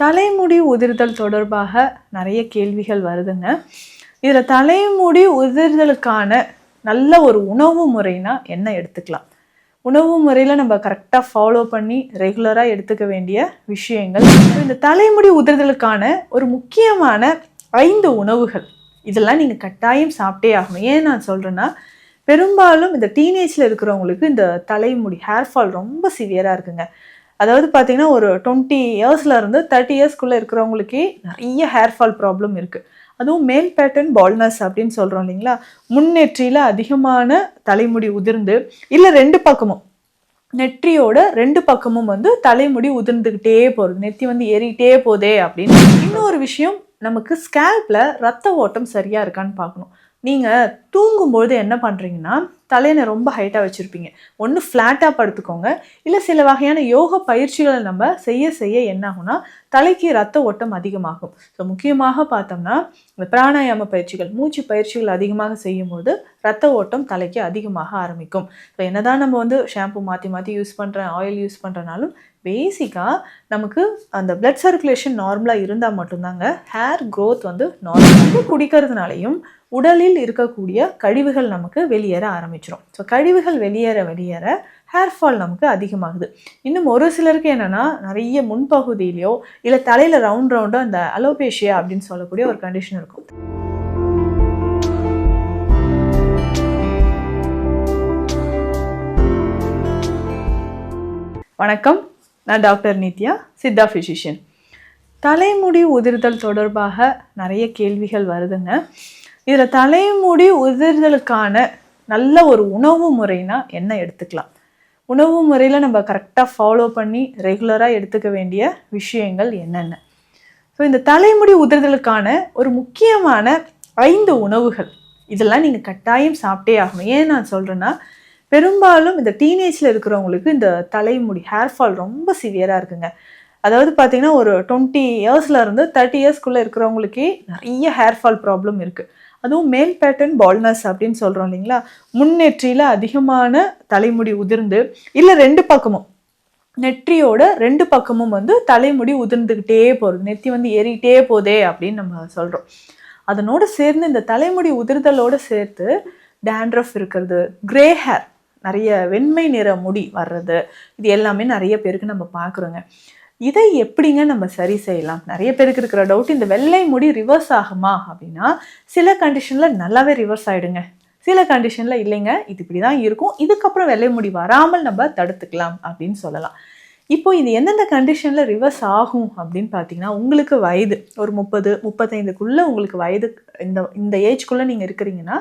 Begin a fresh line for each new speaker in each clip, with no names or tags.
தலைமுடி உதிர்தல் தொடர்பாக நிறைய கேள்விகள் வருதுங்க. இதில் தலைமுடி உதிர்தலுக்கான நல்ல ஒரு உணவு முறைனா என்ன எடுத்துக்கலாம்? உணவு முறையில் நம்ம கரெக்டாக ஃபாலோ பண்ணி ரெகுலராக எடுத்துக்க வேண்டிய விஷயங்கள். இந்த தலைமுடி உதிர்தலுக்கான ஒரு முக்கியமான 5 உணவுகள் இதெல்லாம் நீங்கள் கட்டாயம் சாப்பிட்டே ஆகணும். ஏன் நான் சொல்கிறேன்னா, பெரும்பாலும் இந்த டீனேஜில் இருக்கிறவங்களுக்கு இந்த தலைமுடி ஹேர் ஃபால் ரொம்ப சிவியராக இருக்குங்க. அதாவது பார்த்தீங்கன்னா, ஒரு 20 இயர்ஸ்லேருந்து 30 இயர்ஸ்க்குள்ளே இருக்கிறவங்களுக்கே நிறைய ஹேர் ஃபால் ப்ராப்ளம் இருக்குது. அதுவும் மேல் பேட்டர்ன் பால்னஸ் அப்படின்னு சொல்கிறோம் இல்லைங்களா, முன்னெற்றியில் அதிகமான தலைமுடி உதிர்ந்து, இல்லை 2 பக்கமும் நெற்றியோட 2 பக்கமும் தலைமுடி உதிர்ந்துக்கிட்டே போகிறது, நெத்தி ஏறிக்கிட்டே போதே அப்படின்னு. இன்னொரு விஷயம், நமக்கு ஸ்கேல்பில் ரத்த ஓட்டம் சரியாக இருக்கான்னு பார்க்கணும். நீங்கள் தூங்கும்போது என்ன பண்ணுறீங்கன்னா, தலையை ரொம்ப ஹைட்டாக வச்சுருப்பீங்க. ஒன்று ஃப்ளாட்டாக படுத்துக்கோங்க, இல்லை சில வகையான யோக பயிற்சிகளை நம்ம செய்ய என்ன ஆகும்னா தலைக்கு ரத்த ஓட்டம் அதிகமாகும். ஸோ முக்கியமாக பார்த்தோம்னா, இந்த பிராணாயாம பயிற்சிகள், மூச்சு பயிற்சிகள் அதிகமாக செய்யும்போது ரத்த ஓட்டம் தலைக்கு அதிகமாக ஆரம்பிக்கும். ஸோ என்னதான் நம்ம ஷாம்பு மாற்றி யூஸ் பண்ணுறேன், ஆயில் யூஸ் பண்ணுறனாலும் பேசிக்காக நமக்கு அந்த பிளட் சர்க்குலேஷன் நார்மலாக இருந்தால் மட்டும்தாங்க ஹேர் க்ரோத் நார்மலாக. குடிக்கிறதுனாலையும் உடலில் இருக்கக்கூடிய கழிவுகள் நமக்கு வெளியேற ஆரம்பிச்சிடும். ஸோ கழிவுகள் வெளியேற ஹேர் ஃபால் நமக்கு அதிகமாகுது. இன்னும் ஒரு சிலருக்கு என்னென்னா, நிறைய முன்பகுதியிலையோ இல்லை தலையில் ரவுண்டோ அந்த அலோபேஷியா அப்படின்னு சொல்லக்கூடிய ஒரு கண்டிஷன் இருக்கும். வணக்கம், நான் டாக்டர் நித்யா, சித்தா ஃபிசிஷியன். தலைமுடி உதிர்தல் தொடர்பாக நிறைய கேள்விகள் வருதுங்க. இதில் தலைமுடி உதிர்தலுக்கான நல்ல ஒரு உணவு முறைனா என்ன எடுத்துக்கலாம்? உணவு முறையில் நம்ம கரெக்டாக ஃபாலோ பண்ணி ரெகுலராக எடுத்துக்க வேண்டிய விஷயங்கள் என்னென்ன? ஸோ இந்த தலைமுடி உதிர்தலுக்கான ஒரு முக்கியமான 5 உணவுகள் இதெல்லாம் நீங்கள் கட்டாயம் சாப்பிட்டே ஆகணும். ஏன் நான் சொல்கிறேன்னா, பெரும்பாலும் இந்த டீனேஜில் இருக்கிறவங்களுக்கு இந்த தலைமுடி ஹேர் ஃபால் ரொம்ப சிவியராக இருக்குங்க. அதாவது பார்த்தீங்கன்னா, ஒரு 20 இயர்ஸ்லேருந்து 30 இயர்ஸ்க்குள்ளே இருக்கிறவங்களுக்கே நிறைய ஹேர் ஃபால் ப்ராப்ளம் இருக்குது. அதுவும் மேல் பேட்டர்ன் பால்னஸ் அப்படின்னு சொல்கிறோம் இல்லைங்களா, முன்னெற்றியில் அதிகமான தலைமுடி உதிர்ந்து, இல்லை 2 பக்கமும் நெற்றியோட 2 பக்கமும் தலைமுடி உதிர்ந்துக்கிட்டே போகிறது, நெத்தி ஏறிக்கிட்டே போதே அப்படின்னு நம்ம சொல்கிறோம். அதனோடு சேர்ந்து இந்த தலைமுடி உதிர்தலோடு சேர்த்து டேண்ட்ரஃப் இருக்கிறது, கிரே ஹேர், நிறைய வெண்மை நிற முடி வர்றது, இது எல்லாமே நிறைய பேருக்கு நம்ம பார்க்குறோங்க. இதை எப்படிங்க நம்ம சரி செய்யலாம்? நிறைய பேருக்கு இருக்கிற டவுட், இந்த வெள்ளை முடி ரிவர்ஸ் ஆகுமா அப்படின்னா, சில கண்டிஷனில் நல்லாவே ரிவர்ஸ் ஆகிடுங்க, சில கண்டிஷனில் இல்லைங்க, இது இப்படி தான் இருக்கும், இதுக்கப்புறம் வெள்ளை முடி வராமல் நம்ம தடுத்துக்கலாம் அப்படின்னு சொல்லலாம். இப்போ இது எந்தெந்த கண்டிஷனில் ரிவர்ஸ் ஆகும் அப்படின்னு பார்த்தீங்கன்னா, உங்களுக்கு வயது ஒரு 30-35க்குள்ளே உங்களுக்கு வயது, இந்த ஏஜ்குள்ளே நீங்கள் இருக்கிறீங்கன்னா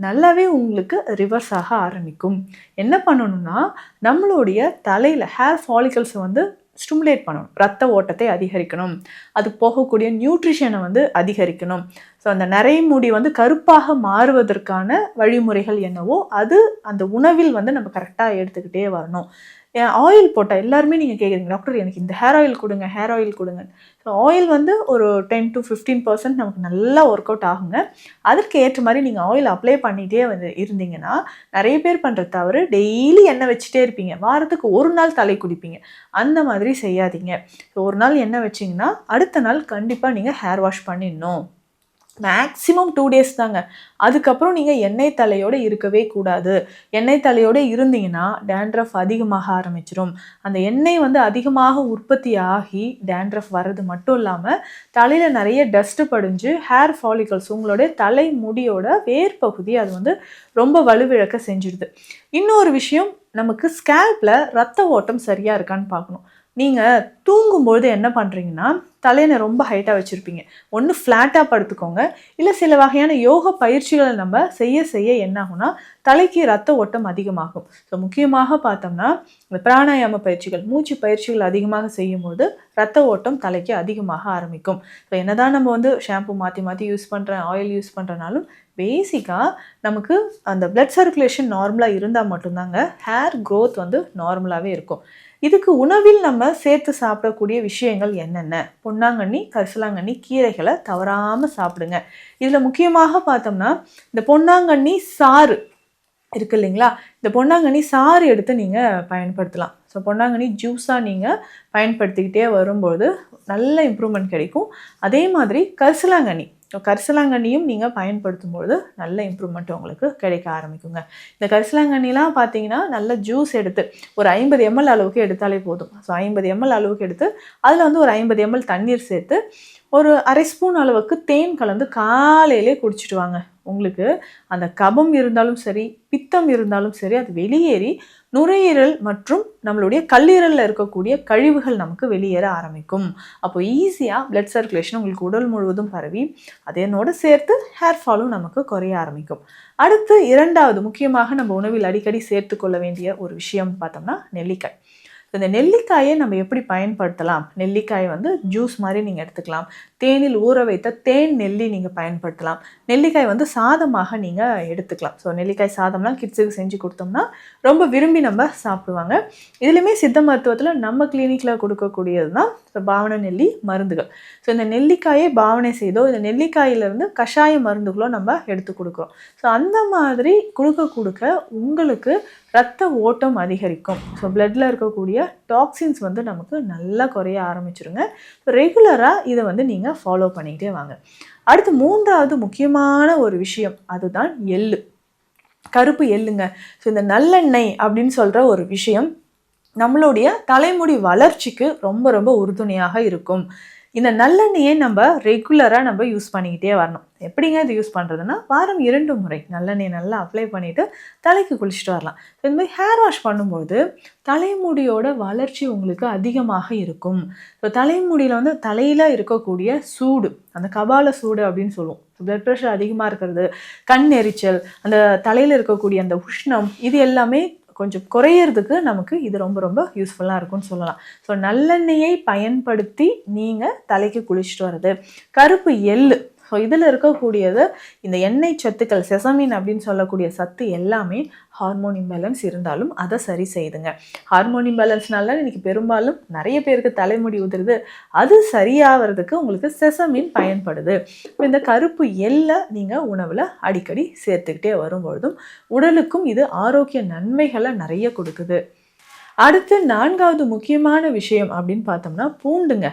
நல்லாவே உங்களுக்கு ரிவர்ஸ் ஆக ஆரம்பிக்கும். என்ன பண்ணணும்னா, நம்மளுடைய தலையில் ஹேர் ஃபாலிகல்ஸை ஸ்டிமுலேட் பண்ணணும், ரத்த ஓட்டத்தை அதிகரிக்கணும், அது போகக்கூடிய நியூட்ரிஷனை அதிகரிக்கணும். ஸோ அந்த நரைமுடி கருப்பாக மாறுவதற்கான வழிமுறைகள் என்னவோ அது அந்த உணவில் நம்ம கரெக்டாக எடுத்துக்கிட்டே வரணும். ஆயில் போட்டால் எல்லாருமே நீங்கள் கேட்குறீங்க, டாக்டர் எனக்கு இந்த ஹேர் ஆயில் கொடுங்க, ஹேர் ஆயில் கொடுங்க. ஸோ ஆயில் ஒரு 10 to 15% நமக்கு நல்லா ஒர்க் அவுட் ஆகுங்க. அதற்கு ஏற்ற மாதிரி நீங்கள் ஆயில் அப்ளை பண்ணிகிட்டே இருந்தீங்கன்னா, நிறைய பேர் பண்ணுற தவறு, டெய்லி எண்ணெய் வச்சுட்டே இருப்பீங்க, வாரத்துக்கு ஒரு நாள் தலை குளிப்பீங்க. அந்த மாதிரி செய்யாதீங்க. ஸோ ஒரு நாள் எண்ணெய் வச்சிங்கன்னா அடுத்த நாள் கண்டிப்பாக நீங்கள் ஹேர் வாஷ் பண்ணிடணும். மேக்ஸிமம் 2 days தாங்க. அதுக்கப்புறம் நீங்கள் எண்ணெய் தலையோடு இருக்கவே கூடாது. எண்ணெய் தலையோடு இருந்தீங்கன்னா டேண்ட்ரஃப் அதிகமாக ஆரம்பிச்சிடும். அந்த எண்ணெய் அதிகமாக உற்பத்தி ஆகி டேண்ட்ரஃப் வர்றது மட்டும் இல்லாமல் தலையில் நிறைய டஸ்ட்டு படிஞ்சு ஹேர் ஃபாலிகல்ஸ், உங்களுடைய தலை முடியோட வேர் பகுதி அது ரொம்ப வலுவிழக்க செஞ்சிடுது. இன்னொரு விஷயம், நமக்கு ஸ்கேல்பில் ரத்த ஓட்டம் சரியாக இருக்கான்னு பார்க்கணும். நீங்கள் தூங்கும்போது என்ன பண்ணுறீங்கன்னா, தலையை ரொம்ப ஹைட்டாக வச்சுருப்பீங்க. ஒன்று ஃப்ளாட்டாக படுத்துக்கோங்க, இல்லை சில வகையான யோக பயிற்சிகளை நம்ம செய்ய என்ன ஆகும்னா தலைக்கு ரத்த ஓட்டம் அதிகமாகும். ஸோ முக்கியமாக பார்த்தோம்னா, இந்த பிராணாயாம பயிற்சிகள், மூச்சு பயிற்சிகள் அதிகமாக செய்யும்போது ரத்த ஓட்டம் தலைக்கு அதிகமாக ஆரம்பிக்கும். ஸோ என்னதான் நம்ம ஷாம்பு மாற்றி யூஸ் பண்ணுறேன், ஆயில் யூஸ் பண்ணுறனாலும் பேசிக்காக நமக்கு அந்த பிளட் சர்க்குலேஷன் நார்மலாக இருந்தால் மட்டும்தாங்க ஹேர் க்ரோத் நார்மலாகவே இருக்கும். இதுக்கு உணவில் நம்ம சேர்த்து சாப்பிடக்கூடிய விஷயங்கள் என்னென்ன? பொன்னாங்கண்ணி, கரிசலாங்கண்ணி, கீரைகளை தவறாமல் சாப்பிடுங்க. இதில் முக்கியமாக பார்த்தோம்னா, இந்த பொன்னாங்கண்ணி சாறு இருக்கு இல்லைங்களா, இந்த பொன்னாங்கண்ணி சாறு எடுத்து நீங்கள் பயன்படுத்தலாம். ஸோ பொன்னாங்கண்ணி ஜூஸாக நீங்கள் பயன்படுத்திக்கிட்டே வரும்போது நல்ல இம்ப்ரூவ்மெண்ட் கிடைக்கும். அதே மாதிரி கரிசலாங்கண்ணியும் நீங்கள் பயன்படுத்தும்போது நல்ல இம்ப்ரூவ்மெண்ட் உங்களுக்கு கிடைக்க ஆரம்பிக்குங்க. இந்த கரிசலாங்கண்ணிலாம் பார்த்தீங்கன்னா நல்ல ஜூஸ் எடுத்து ஒரு 50 ml அளவுக்கு எடுத்தாலே போதும். ஸோ 50 ml அளவுக்கு எடுத்து அதில் வந்து ஒரு 50 ml தண்ணீர் சேர்த்து ஒரு அரை ஸ்பூன் அளவுக்கு தேன் கலந்து காலையிலே குடிச்சிட்டு வாங்க. உங்களுக்கு அந்த கபம் இருந்தாலும் சரி, பித்தம் இருந்தாலும் சரி, அது வெளியேறி நுரையீரல் மற்றும் நம்மளுடைய கல்லீரலில் இருக்கக்கூடிய கழிவுகள் நமக்கு வெளியேற ஆரம்பிக்கும். அப்போ ஈஸியாக பிளட் சர்க்குலேஷன் உங்களுக்கு உடல் முழுவதும் பரவி அதனோடு சேர்த்து ஹேர் ஃபாலும் நமக்கு குறைய ஆரம்பிக்கும். அடுத்து இரண்டாவது முக்கியமாக நம்ம உணவில் அடிக்கடி சேர்த்து கொள்ள வேண்டிய ஒரு விஷயம் பார்த்தோம்னா நெல்லிக்காய். இந்த நெல்லிக்காயை நம்ம எப்படி பயன்படுத்தலாம்? நெல்லிக்காயை வந்து ஜூஸ் மாதிரி நீங்கள் எடுத்துக்கலாம். தேனில் ஊற வைத்த தேன் நெல்லி நீங்கள் பயன்படுத்தலாம். நெல்லிக்காய் வந்து சாதமாக நீங்கள் எடுத்துக்கலாம். ஸோ நெல்லிக்காய் சாதம்லாம் கிட்ஸுக்கு செஞ்சு கொடுத்தோம்னா ரொம்ப விரும்பி நம்ம சாப்பிடுவாங்க. இதுலையுமே சித்த மருத்துவத்தில் நம்ம கிளினிக்கில் கொடுக்கக்கூடியது தான் பாவனை நெல்லி மருந்துகள். ஸோ இந்த நெல்லிக்காயை பாவனை செய்தோ இந்த நெல்லிக்காயிலிருந்து கஷாய மருந்துகளோ நம்ம எடுத்து கொடுக்குறோம். ஸோ அந்த மாதிரி கொடுக்க உங்களுக்கு ரத்த ஓட்டம் அதிகரிக்கும். ஸோ பிளட்டில் இருக்கக்கூடிய டாக்ஸின்ஸ் வந்து நமக்கு நல்லா குறைய ஆரம்பிச்சிருங்க. ரெகுலராக இதை வந்து நீங்கள் ஃபாலோ பண்ணிக்கிட்டே வாங்க. அடுத்து மூன்றாவது முக்கியமான ஒரு விஷயம், அதுதான் எள்ளு, கருப்பு எள்ளுங்க. ஸோ இந்த நல்லெண்ணெய் அப்படின்னு சொல்கிற ஒரு விஷயம் நம்மளுடைய தலைமுடி வளர்ச்சிக்கு ரொம்ப ரொம்ப உறுதுணையாக இருக்கும். இந்த நல்லெண்ணெயை நம்ம ரெகுலராக நம்ம யூஸ் பண்ணிக்கிட்டே வரணும். எப்படிங்க இது யூஸ் பண்ணுறதுன்னா, வாரம் 2 முறை நல்லெண்ணெய் நல்லா அப்ளை பண்ணிவிட்டு தலைக்கு குளிச்சுட்டு வரலாம். இந்த மாதிரி ஹேர் வாஷ் பண்ணும்போது தலைமுடியோட வளர்ச்சி உங்களுக்கு அதிகமாக இருக்கும். ஸோ தலைமுடியில் வந்து தலையில் இருக்கக்கூடிய சூடு, அந்த கபால சூடு அப்படின்னு சொல்லுவோம், பிளட் ப்ரெஷர் அதிகமாக இருக்கிறது, கண் எரிச்சல், அந்த தலையில் இருக்கக்கூடிய அந்த உஷ்ணம், இது எல்லாமே கொஞ்சம் குறையிறதுக்கு நமக்கு இது ரொம்ப ரொம்ப யூஸ்ஃபுல்லாக இருக்கும்னு சொல்லலாம். ஸோ நல்லெண்ணெயை பயன்படுத்தி நீங்கள் தலைக்கு குளிச்சுட்டு வர்றது, கருப்பு எள்ளு, ஸோ இதில் இருக்கக்கூடியது இந்த எண்ணெய் சத்துக்கள், செசமின் அப்படின்னு சொல்லக்கூடிய சத்து எல்லாமே ஹார்மோன் இம்பேலன்ஸ் இருந்தாலும் அதை சரி செய்துங்க. ஹார்மோன் இம்பேலன்ஸ்னால இன்றைக்கி பெரும்பாலும் நிறைய பேருக்கு தலைமுடி உதிருது. அது சரியாகிறதுக்கு உங்களுக்கு செசமின் பயன்படுது. இப்போ இந்த கருப்பு எள்ளை நீங்கள் உணவில் அடிக்கடி சேர்த்துக்கிட்டே வரும்பொழுதும் உடலுக்கும் இது ஆரோக்கிய நன்மைகளை நிறைய கொடுக்குது. அடுத்து 4வது முக்கியமான விஷயம் அப்படின்னு பார்த்தோம்னா பூண்டுங்க.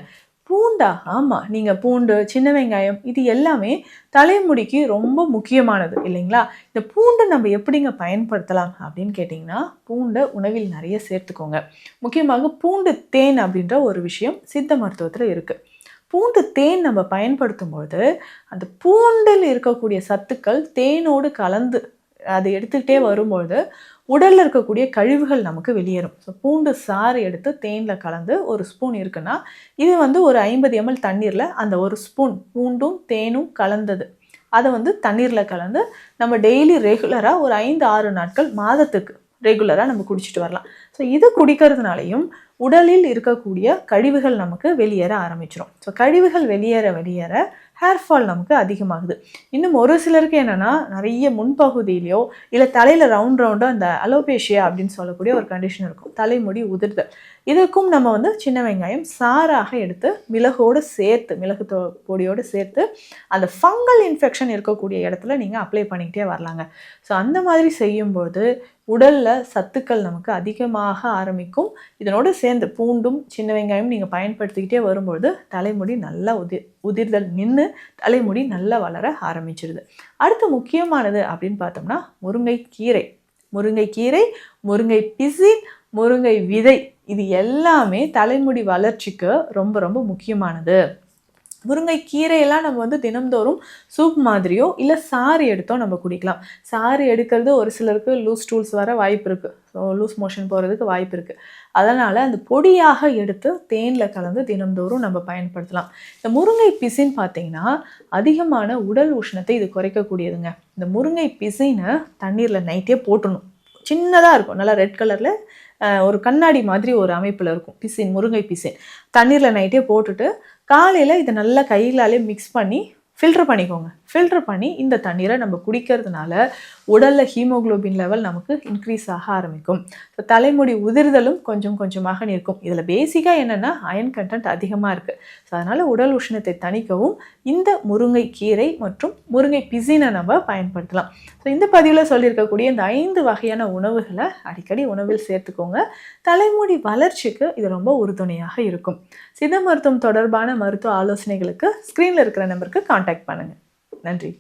பூண்டா? ஆமாம், நீங்கள் பூண்டு, சின்ன வெங்காயம், இது எல்லாமே தலைமுடிக்கு ரொம்ப முக்கியமானது இல்லைங்களா? இந்த பூண்டை நம்ம எப்படிங்க பயன்படுத்தலாம் அப்படின்னு கேட்டிங்கன்னா, பூண்டை உணவில் நிறைய சேர்த்துக்கோங்க. முக்கியமாக பூண்டு தேன் அப்படின்ற ஒரு விஷயம் சித்த மருத்துவத்தில் இருக்குது. பூண்டு தேன் நம்ம பயன்படுத்தும்போது அந்த பூண்டில் இருக்கக்கூடிய சத்துக்கள் தேனோடு கலந்து அதை எடுத்துக்கிட்டே வரும்பொழுது உடலில் இருக்கக்கூடிய கழிவுகள் நமக்கு வெளியேறும். ஸோ பூண்டு சாறு எடுத்து தேனில் கலந்து ஒரு ஸ்பூன் இருக்குன்னா, இது வந்து ஒரு 50 ml தண்ணீரில் அந்த ஒரு ஸ்பூன் பூண்டும் தேனும் கலந்தது அதை வந்து தண்ணீரில் கலந்து நம்ம டெய்லி ரெகுலராக ஒரு 5-6 நாட்கள் மாதத்துக்கு ரெகுலராக நம்ம குடிச்சிட்டு வரலாம். ஸோ இது குடிக்கிறதுனாலையும் உடலில் இருக்கக்கூடிய கழிவுகள் நமக்கு வெளியேற ஆரம்பிச்சிடும். ஸோ கழிவுகள் வெளியேற ஹேர் ஃபால் நமக்கு அதிகமாகுது. இன்னும் ஒரு சிலருக்கு என்னென்னா, நிறைய முன்பகுதியிலையோ இல்லை தலையில் ரவுண்டாக அந்த அலோபேஷியா அப்படின்னு சொல்லக்கூடிய ஒரு கண்டிஷன் இருக்கும், தலைமுடி உதிர்தல். இதுக்கும் நம்ம வந்து சின்ன வெங்காயம் சாறாக எடுத்து மிளகோடு சேர்த்து, மிளகு பொடியோடு சேர்த்து அந்த ஃபங்கல் இன்ஃபெக்ஷன் இருக்கக்கூடிய இடத்துல நீங்கள் அப்ளை பண்ணிக்கிட்டே வரலாங்க. ஸோ அந்த மாதிரி செய்யும்போது உடலில் சத்துக்கள் நமக்கு அதிகமாக ஆரம்பிக்கும். இதனோடு சேர்ந்து பூண்டும் சின்ன வெங்காயம் நீங்கள் பயன்படுத்திக்கிட்டே வரும்பொழுது தலைமுடி நல்லா உதிர்தல் நின்று தலைமுடி நல்லா வளர ஆரம்பிச்சிடுது. அடுத்து முக்கியமானது அப்படின்னு பார்த்தோம்னா முருங்கைக்கீரை, முருங்கை பிசின், முருங்கை விதை, இது எல்லாமே தலைமுடி வளர்ச்சிக்கு ரொம்ப ரொம்ப முக்கியமானது. முருங்கைக்கீரையெல்லாம் நம்ம வந்து தினம்தோறும் சூப் மாதிரியோ இல்லை சாறு எடுத்தோ நம்ம குடிக்கலாம். சாறு எடுக்கிறது ஒரு சிலருக்கு லூஸ் ஸ்டூல்ஸ் வர வாய்ப்பு இருக்குது, ஸோ லூஸ் மோஷன் போகிறதுக்கு வாய்ப்பு இருக்குது. அதனால் அந்த பொடியாக எடுத்து தேனில் கலந்து தினம்தோறும் நம்ம பயன்படுத்தலாம். இந்த முருங்கை பிசின் பார்த்திங்கன்னா அதிகமான உடல் உஷ்ணத்தை இது குறைக்கக்கூடியதுங்க. இந்த முருங்கை பிசினை தண்ணீரில் நைட்டே போட்டணும். சின்னதாக இருக்கும், நல்லா ரெட் கலரில் ஒரு கண்ணாடி மாதிரி ஒரு அமைப்பில் இருக்கும் பிசின், முருங்கை பிசின். தண்ணீரில் நைட்டே போட்டுட்டு காலையில் இதை நல்லா கைகளாலே மிக்ஸ் பண்ணி ஃபில்டர் பண்ணிக்கோங்க. ஃபில்டர் பண்ணி இந்த தண்ணீரை நம்ம குடிக்கிறதுனால உடலில் ஹீமோகுளோபின் லெவல் நமக்கு இன்க்ரீஸ் ஆக ஆரம்பிக்கும். ஸோ தலைமுடி உதிர்தலும் கொஞ்சம் கொஞ்சமாக நிற்கும். இதில் பேசிக்காக என்னென்னா அயன் கண்டென்ட் அதிகமாக இருக்குது. ஸோ அதனால் உடல் உஷ்ணத்தை தணிக்கவும் இந்த முருங்கை கீரை மற்றும் முருங்கை பிசினை நம்ம பயன்படுத்தலாம். ஸோ இந்த பதிவில் சொல்லியிருக்கக்கூடிய இந்த 5 வகையான உணவுகளை அடிக்கடி உணவில் சேர்த்துக்கோங்க. தலைமுடி வளர்ச்சிக்கு இது ரொம்ப உறுதுணையாக இருக்கும். சித்த மருத்துவம் தொடர்பான மருத்துவ ஆலோசனைகளுக்கு ஸ்க்ரீனில் இருக்கிற நம்பருக்கு காண்டாக்ட் பண்ணுங்கள். நன்றி.